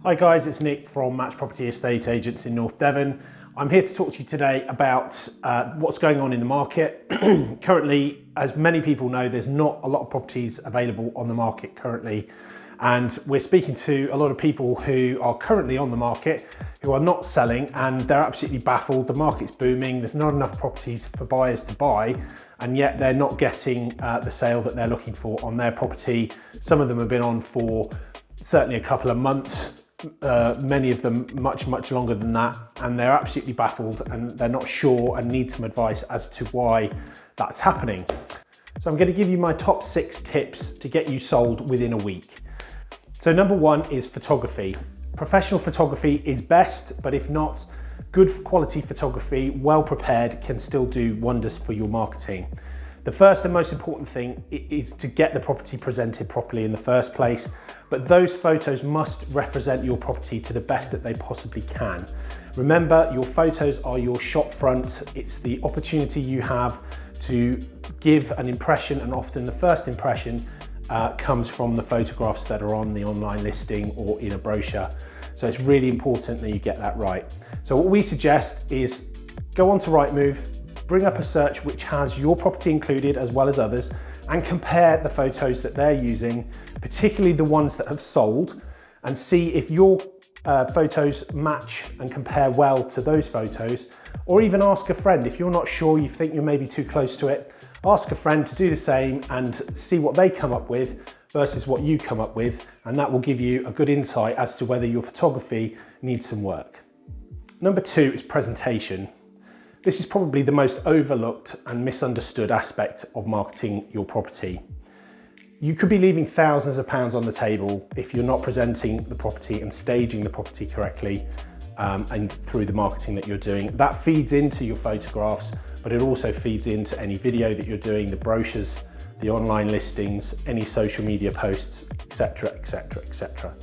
Hi guys, it's Nick from Match Property Estate Agents in North Devon. I'm here to talk to you today about what's going on in the market. Currently, as many people know, there's not a lot of properties available on the market currently. And we're speaking to a lot of people who are currently on the market, who are not selling, and they're absolutely baffled. The market's booming, there's not enough properties for buyers to buy, and yet they're not getting the sale that they're looking for on their property. Some of them have been on for certainly a couple of months. Many of them much longer than that, and they're absolutely baffled and they're not sure and need some advice as to why that's happening. So I'm going to give you my top 6 tips to get you sold within a week. So number 1 is photography. Professional photography is best, but if not, good quality photography, well prepared, can still do wonders for your marketing. The first and most important thing is to get the property presented properly in the first place, but those photos must represent your property to the best that they possibly can. Remember, your photos are your shop front. It's the opportunity you have to give an impression, and often the first impression comes from the photographs that are on the online listing or in a brochure. So it's really important that you get that right. So what we suggest is go onto Rightmove, bring up a search which has your property included as well as others, and compare the photos that they're using, particularly the ones that have sold, and see if your photos match and compare well to those photos. Or even ask a friend. If you're not sure, you think you're maybe too close to it, ask a friend to do the same and see what they come up with versus what you come up with, and that will give you a good insight as to whether your photography needs some work. Number 2 is presentation. This is probably the most overlooked and misunderstood aspect of marketing your property. You could be leaving thousands of pounds on the table if you're not presenting the property and staging the property correctly, and through the marketing that you're doing. That feeds into your photographs, but it also feeds into any video that you're doing, the brochures, the online listings, any social media posts, etc, etc, etc.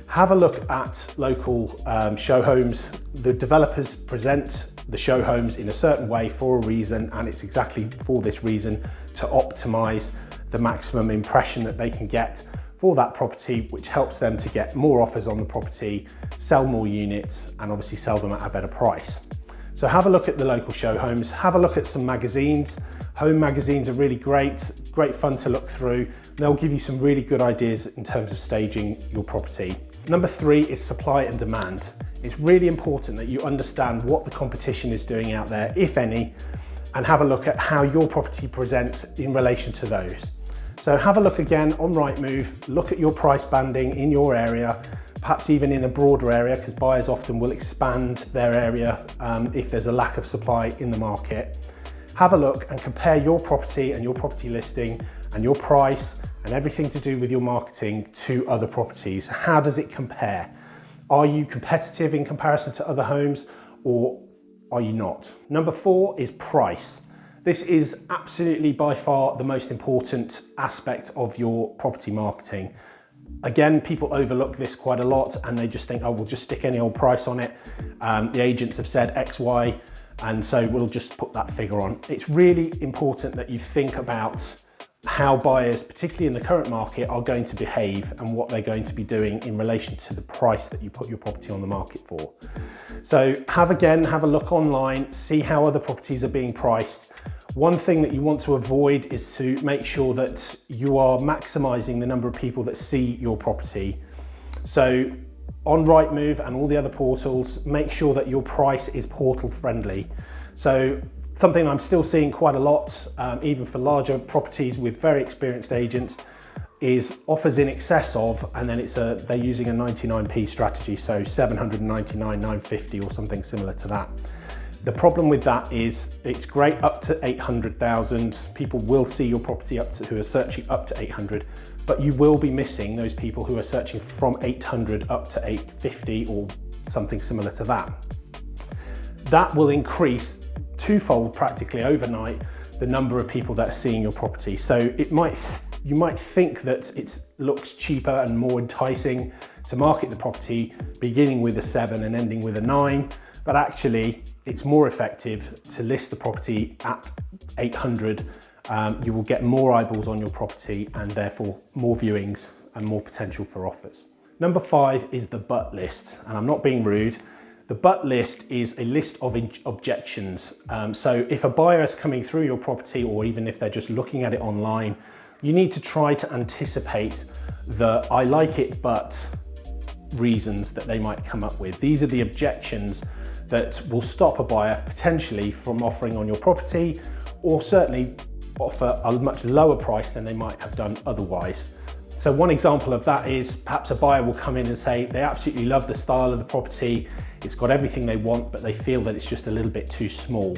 Have a look at local show homes. The developers present the show homes in a certain way for a reason, and it's exactly for this reason, to optimize the maximum impression that they can get for that property, which helps them to get more offers on the property, sell more units, and obviously sell them at a better price. So have a look at the local show homes, have a look at some magazines. Home magazines are really great fun to look through. They'll give you some really good ideas in terms of staging your property. Number 3 is supply and demand. It's really important that you understand what the competition is doing out there, if any, and have a look at how your property presents in relation to those. So have a look again on Rightmove, look at your price banding in your area, perhaps even in a broader area, because buyers often will expand their area if there's a lack of supply in the market. Have a look and compare your property and your property listing and your price and everything to do with your marketing to other properties. How does it compare? Are you competitive in comparison to other homes, or are you not? Number 4 is price. This is absolutely by far the most important aspect of your property marketing. Again, people overlook this quite a lot and they just think, oh, we'll just stick any old price on it. The agents have said X, Y, and so we'll just put that figure on. It's really important that you think about how buyers, particularly in the current market, are going to behave and what they're going to be doing in relation to the price that you put your property on the market for. So have a look online, see how other properties are being priced. One thing that you want to avoid is to make sure that you are maximising the number of people that see your property. So on Rightmove and all the other portals, make sure that your price is portal friendly. So something I'm still seeing quite a lot, even for larger properties with very experienced agents, is offers in excess of, and then they're using a 99p strategy, so 799, 950 or something similar to that. The problem with that is it's great up to 800,000. People will see your property who are searching up to 800, but you will be missing those people who are searching from 800 up to 850 or something similar to that. That will increase twofold practically overnight the number of people that are seeing your property. So you might think that it looks cheaper and more enticing to market the property beginning with a 7 and ending with a 9, but actually it's more effective to list the property at 800. You will get more eyeballs on your property and therefore more viewings and more potential for offers. Number 5 is the but list, and I'm not being rude. The but list is a list of objections. So if a buyer is coming through your property, or even if they're just looking at it online, you need to try to anticipate the I like it but reasons that they might come up with. These are the objections that will stop a buyer potentially from offering on your property, or certainly offer a much lower price than they might have done otherwise. So one example of that is perhaps a buyer will come in and say they absolutely love the style of the property, it's got everything they want, but they feel that it's just a little bit too small.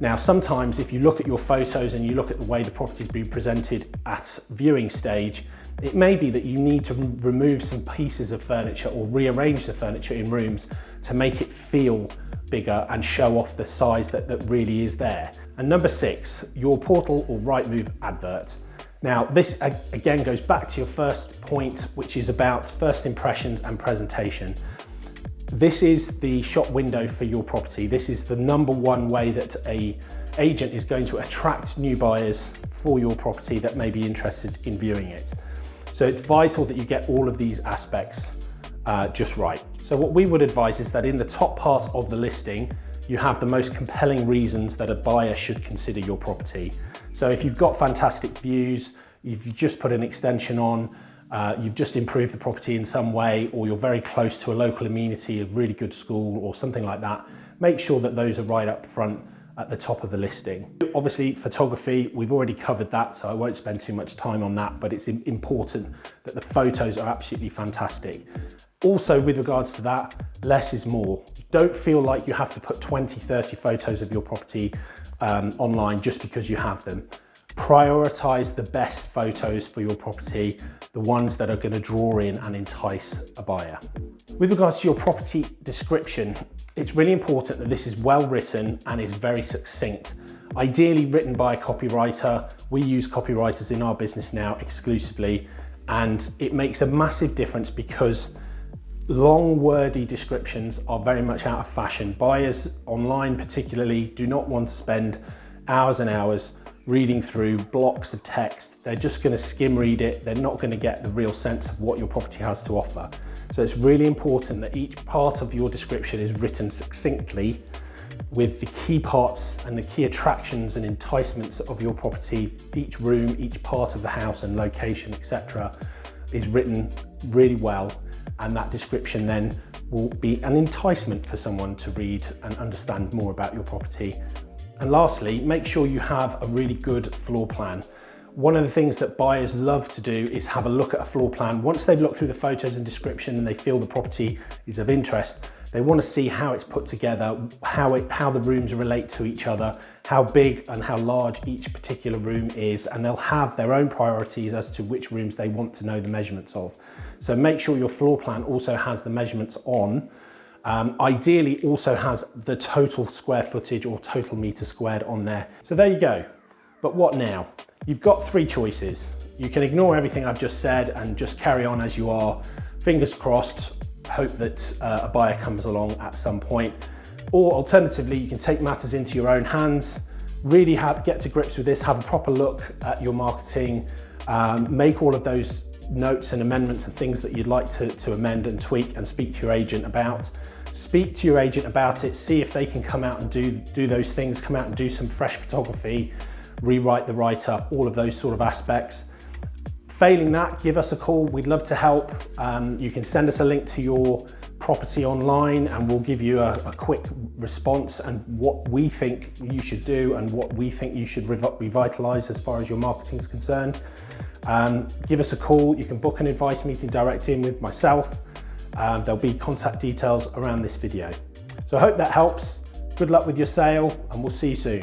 Now, sometimes if you look at your photos and you look at the way the property's been presented at viewing stage, it may be that you need to remove some pieces of furniture or rearrange the furniture in rooms to make it feel bigger and show off the size that really is there. And number 6, your portal or Rightmove advert. Now, this again goes back to your first point, which is about first impressions and presentation. This is the shop window for your property. This is the number one way that an agent is going to attract new buyers for your property that may be interested in viewing it. So it's vital that you get all of these aspects just right. So what we would advise is that in the top part of the listing, you have the most compelling reasons that a buyer should consider your property. So if you've got fantastic views, you've just put an extension on, you've just improved the property in some way, or you're very close to a local amenity, a really good school or something like that, make sure that those are right up front at the top of the listing. Obviously, photography, we've already covered that, so I won't spend too much time on that, but it's important that the photos are absolutely fantastic. Also, with regards to that, less is more. Don't feel like you have to put 20, 30 photos of your property online just because you have them. Prioritize the best photos for your property, the ones that are going to draw in and entice a buyer. With regards to your property description, it's really important that this is well written and is very succinct. Ideally written by a copywriter. We use copywriters in our business now exclusively, and it makes a massive difference because long wordy descriptions are very much out of fashion. Buyers online particularly do not want to spend hours and hours reading through blocks of text. They're just going to skim read it. They're not going to get the real sense of what your property has to offer. So it's really important that each part of your description is written succinctly with the key parts and the key attractions and enticements of your property. Each room, each part of the house and location, etc. is written really well, and that description then will be an enticement for someone to read and understand more about your property. And lastly, make sure you have a really good floor plan. One of the things that buyers love to do is have a look at a floor plan. Once they've looked through the photos and description and they feel the property is of interest, they want to see how it's put together, how the rooms relate to each other, how big and how large each particular room is, and they'll have their own priorities as to which rooms they want to know the measurements of. So make sure your floor plan also has the measurements on. Ideally also has the total square footage or total meter squared on there. So there you go. But what now? You've got 3 choices. You can ignore everything I've just said and just carry on as you are. Fingers crossed, hope that a buyer comes along at some point. Or alternatively, you can take matters into your own hands, really get to grips with this, have a proper look at your marketing, make all of those notes and amendments and things that you'd like to amend and tweak, and speak to your agent about. Speak to your agent about it, see if they can come out and do those things, come out and do some fresh photography, rewrite the write-up, all of those sort of aspects. Failing that, give us a call, we'd love to help. You can send us a link to your property online and we'll give you a quick response and what we think you should do and what we think you should revitalize as far as your marketing is concerned. Give us a call, you can book an advice meeting direct in with myself. There'll be contact details around this video. So I hope that helps. Good luck with your sale and we'll see you soon.